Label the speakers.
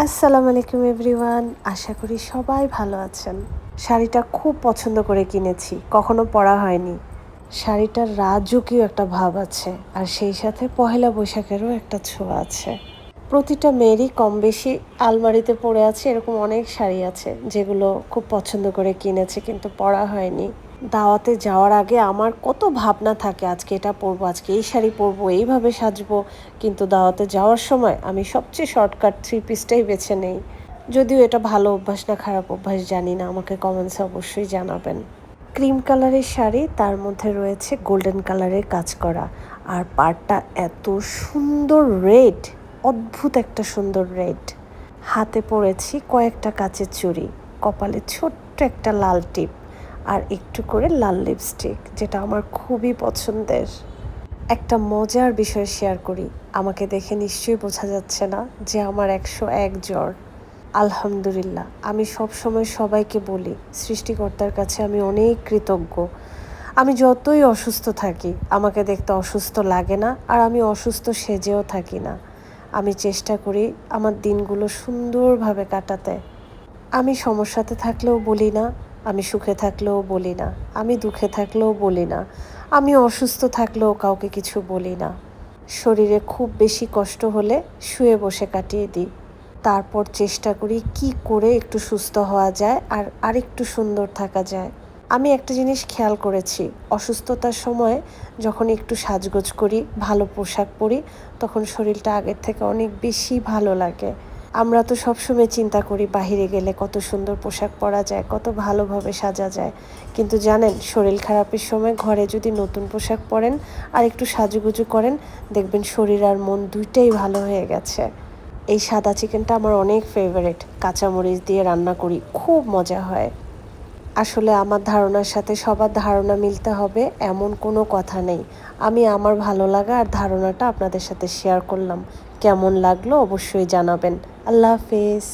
Speaker 1: আসসালামু আলাইকুম এভরিওয়ান, আশা করি সবাই ভালো আছেন। শাড়িটা খুব পছন্দ করে কিনেছি, কখনো পরা হয়নি। শাড়িটার রাজকীয় একটা ভাব আছে, আর সেই সাথে পহেলা বৈশাখেরও একটা ছোঁয়া আছে। প্রতিটা মেয়েরই কম বেশি আলমারিতে পড়ে আছে এরকম অনেক শাড়ি আছে, যেগুলো খুব পছন্দ করে কিনেছে কিন্তু পরা হয়নি। দাওয়াতে যাওয়ার আগে আমার কত ভাবনা থাকে, আজকে এটা পরবো, আজকে এই শাড়ি পরবো, এইভাবে সাজবো। কিন্তু দাওয়াতে যাওয়ার সময় আমি সবচেয়ে শর্টকাট থ্রি পিসটাই বেছে নেই। যদিও এটা ভালো অভ্যাস না খারাপ অভ্যাস জানি না, আমাকে কমেন্টসে অবশ্যই জানাবেন। ক্রিম কালারের শাড়ি, তার মধ্যে রয়েছে গোল্ডেন কালারের কাজ করা, আর পাড়টা এত সুন্দর রেড, অদ্ভুত একটা সুন্দর রেড। হাতে পরেছি কয়েকটা কাচের চুড়ি, কপালে ছোট্ট একটা লাল টিপ, আর একটু করে লাল লিপস্টিক, যেটা আমার খুবই পছন্দের। একটা মজার বিষয় শেয়ার করি, আমাকে দেখে নিশ্চয়ই বোঝা যাচ্ছে না যে আমার 101 জ্বর। আলহামদুলিল্লাহ, আমি সব সময় সবাইকে বলি সৃষ্টিকর্তার কাছে আমি অনেক কৃতজ্ঞ। আমি যতই অসুস্থ থাকি আমাকে দেখতে অসুস্থ লাগে না, আর আমি অসুস্থ সেজেও থাকি না। আমি চেষ্টা করি আমার দিনগুলো সুন্দরভাবে কাটাতে। আমি সমস্যাতে থাকলেও বলি না, আমি সুখে থাকলেও বলি না, আমি দুঃখে থাকলেও বলি না, আমি অসুস্থ থাকলেও কাউকে কিছু বলি না। শরীরে খুব বেশি কষ্ট হলে শুয়ে বসে কাটিয়ে দিই। তারপর চেষ্টা করি কি করে একটু সুস্থ হওয়া যায় আর আরেকটু সুন্দর থাকা যায়। আমি একটা জিনিস খেয়াল করেছি, অসুস্থতার সময় যখন একটু সাজগোজ করি, ভালো পোশাক পরি, তখন শরীরটা আগের থেকে অনেক বেশি ভালো লাগে। আমরা তো সবসময় চিন্তা করি বাহিরে গেলে কত সুন্দর পোশাক পরা যায়, কত ভালোভাবে সাজা যায়। কিন্তু জানেন, শরীর খারাপের সময় ঘরে যদি নতুন পোশাক পরেন আর একটু সাজুগুজু করেন, দেখবেন শরীর আর মন দুইটাই ভালো হয়ে গেছে। এই সাদা চিকেনটা আমার অনেক ফেভারিট, কাঁচামরিচ দিয়ে রান্না করি, খুব মজা হয়। আসলে আমার ধারণার সাথে সবার ধারণা মিলতে হবে এমন কোনো কথা নেই। আমি আমার ভালো লাগা আর ধারণাটা আপনাদের সাথে শেয়ার করলাম। কেমন লাগলো অবশ্যই জানাবেন। আল্লাহ হাফেজ।